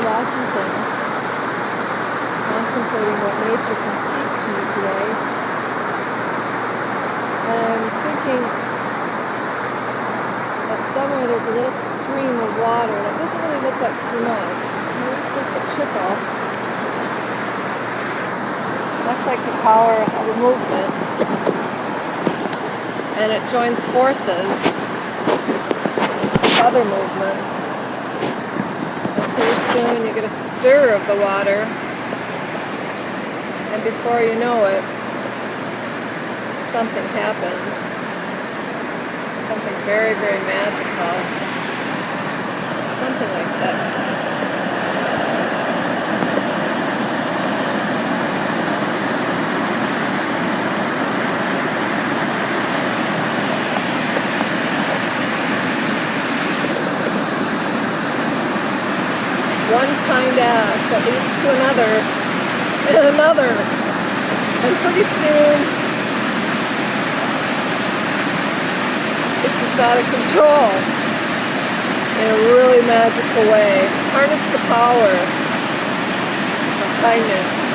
Washington, contemplating what nature can teach me today. And I'm thinking that somewhere there's a little stream of water that doesn't really look like too much. Maybe it's just a trickle. Much like the power of a movement. And it joins forces with other movements. And pretty soon you get a stir of the water. And before you know it, something happens. Something very, very magical. Something like this. One kind act that leads to another, and another. And pretty soon, it's just out of control in a really magical way. Harness the power of kindness.